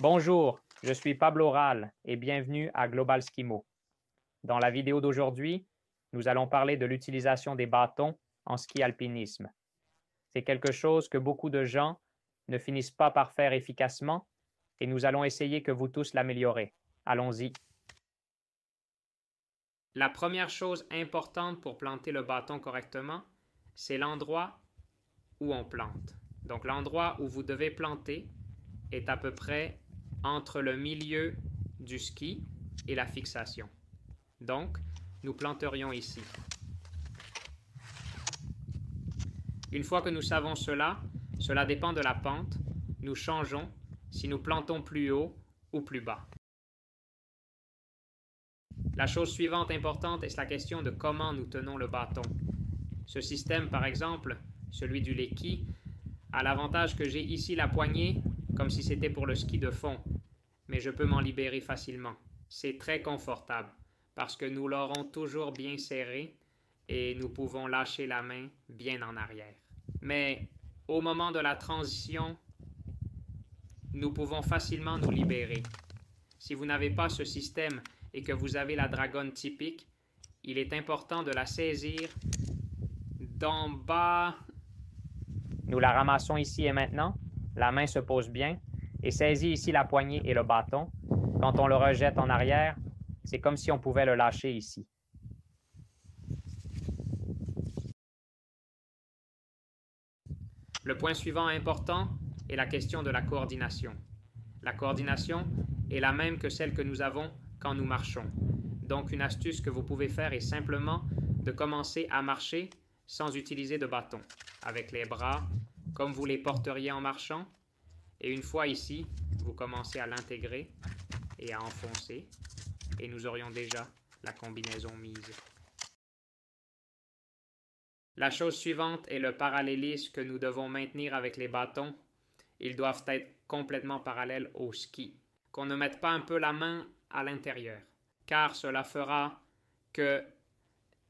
Bonjour, je suis Pablo Ral et bienvenue à Global Skimo. Dans la vidéo d'aujourd'hui, nous allons parler de l'utilisation des bâtons en ski alpinisme. C'est quelque chose que beaucoup de gens ne finissent pas par faire efficacement et nous allons essayer que vous tous l'améliorez. Allons-y. La première chose importante pour planter le bâton correctement, c'est l'endroit où on plante. Donc l'endroit où vous devez planter est à peu près entre le milieu du ski et la fixation. Donc, nous planterions ici. Une fois que nous savons cela dépend de la pente, nous changeons si nous plantons plus haut ou plus bas. La chose suivante importante est la question de comment nous tenons le bâton. Ce système, par exemple, celui du Leki, a l'avantage que j'ai ici la poignée comme si c'était pour le ski de fond, mais je peux m'en libérer facilement. C'est très confortable parce que nous l'aurons toujours bien serré et nous pouvons lâcher la main bien en arrière. Mais au moment de la transition, nous pouvons facilement nous libérer. Si vous n'avez pas ce système et que vous avez la dragonne typique, il est important de la saisir d'en bas. Nous la ramassons ici et maintenant. La main se pose bien et saisit ici la poignée et le bâton. Quand on le rejette en arrière, c'est comme si on pouvait le lâcher ici. Le point suivant important est la question de la coordination. La coordination est la même que celle que nous avons quand nous marchons. Donc une astuce que vous pouvez faire est simplement de commencer à marcher sans utiliser de bâton, avec les bras comme vous les porteriez en marchant. Et une fois ici, vous commencez à l'intégrer et à enfoncer. Et nous aurions déjà la combinaison mise. La chose suivante est le parallélisme que nous devons maintenir avec les bâtons. Ils doivent être complètement parallèles au ski. Qu'on ne mette pas un peu la main à l'intérieur, car cela fera que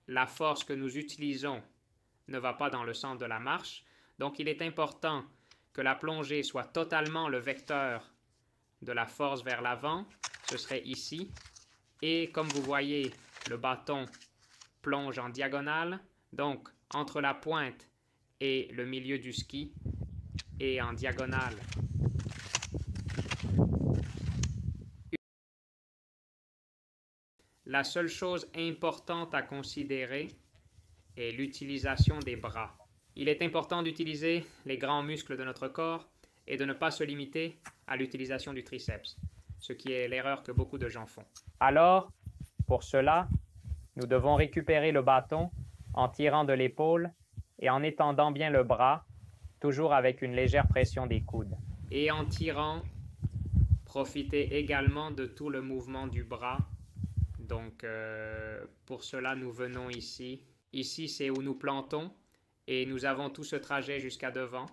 la force que nous utilisons ne va pas dans le sens de la marche. Donc il est important que la plongée soit totalement le vecteur de la force vers l'avant. Ce serait ici. Et comme vous voyez, le bâton plonge en diagonale. Donc entre la pointe et le milieu du ski et en diagonale. La seule chose importante à considérer est l'utilisation des bras. Il est important d'utiliser les grands muscles de notre corps et de ne pas se limiter à l'utilisation du triceps, ce qui est l'erreur que beaucoup de gens font. Alors, pour cela, nous devons récupérer le bâton en tirant de l'épaule et en étendant bien le bras, toujours avec une légère pression des coudes. Et en tirant, profitez également de tout le mouvement du bras. Donc, pour cela, nous venons ici. Ici, c'est où nous plantons et nous avons tout ce trajet jusqu'à devant.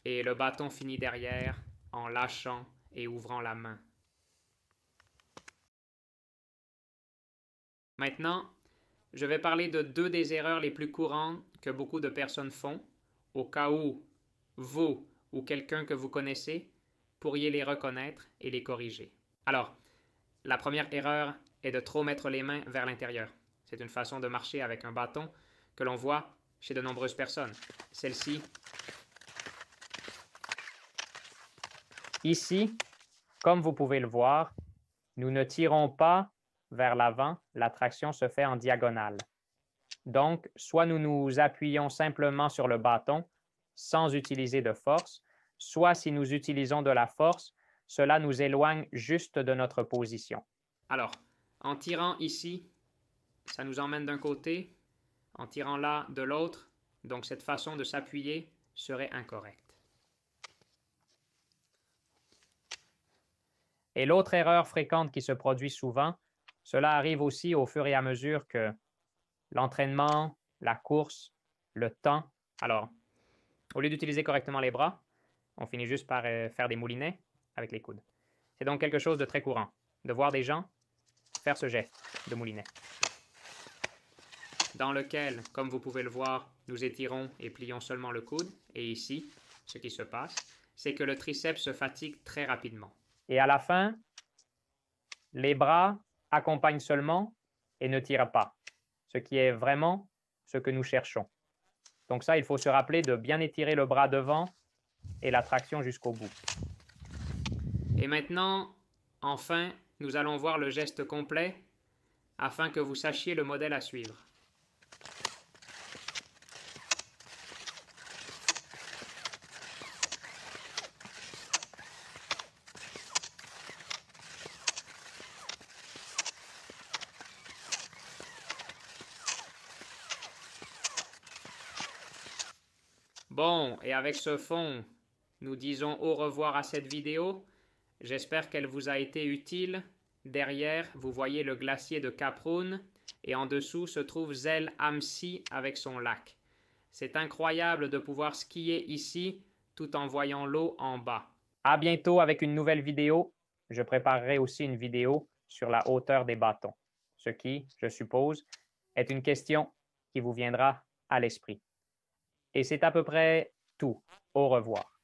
Et le bâton finit derrière en lâchant et ouvrant la main. Maintenant, je vais parler de deux des erreurs les plus courantes que beaucoup de personnes font, au cas où vous ou quelqu'un que vous connaissez pourriez les reconnaître et les corriger. Alors, la première erreur est de trop mettre les mains vers l'intérieur. C'est une façon de marcher avec un bâton que l'on voit chez de nombreuses personnes. Celle-ci. Ici, comme vous pouvez le voir, nous ne tirons pas vers l'avant, la traction se fait en diagonale. Donc, soit nous nous appuyons simplement sur le bâton sans utiliser de force, soit si nous utilisons de la force, cela nous éloigne juste de notre position. Alors, en tirant ici, ça nous emmène d'un côté, en tirant là de l'autre, donc cette façon de s'appuyer serait incorrecte. Et l'autre erreur fréquente qui se produit souvent, cela arrive aussi au fur et à mesure que l'entraînement, la course, le temps. Alors, au lieu d'utiliser correctement les bras, on finit juste par faire des moulinets avec les coudes. C'est donc quelque chose de très courant, de voir des gens faire ce geste de moulinet, dans lequel, comme vous pouvez le voir, nous étirons et plions seulement le coude. Et ici, ce qui se passe, c'est que le triceps se fatigue très rapidement. Et à la fin, les bras accompagnent seulement et ne tirent pas, ce qui est vraiment ce que nous cherchons. Donc ça, il faut se rappeler de bien étirer le bras devant et la traction jusqu'au bout. Et maintenant, enfin, nous allons voir le geste complet afin que vous sachiez le modèle à suivre. Bon, et avec ce fond, nous disons au revoir à cette vidéo. J'espère qu'elle vous a été utile. Derrière, vous voyez le glacier de Kaproun et en dessous se trouve Zell am See avec son lac. C'est incroyable de pouvoir skier ici tout en voyant l'eau en bas. À bientôt avec une nouvelle vidéo. Je préparerai aussi une vidéo sur la hauteur des bâtons, ce qui, je suppose, est une question qui vous viendra à l'esprit. Et c'est à peu près tout. Au revoir.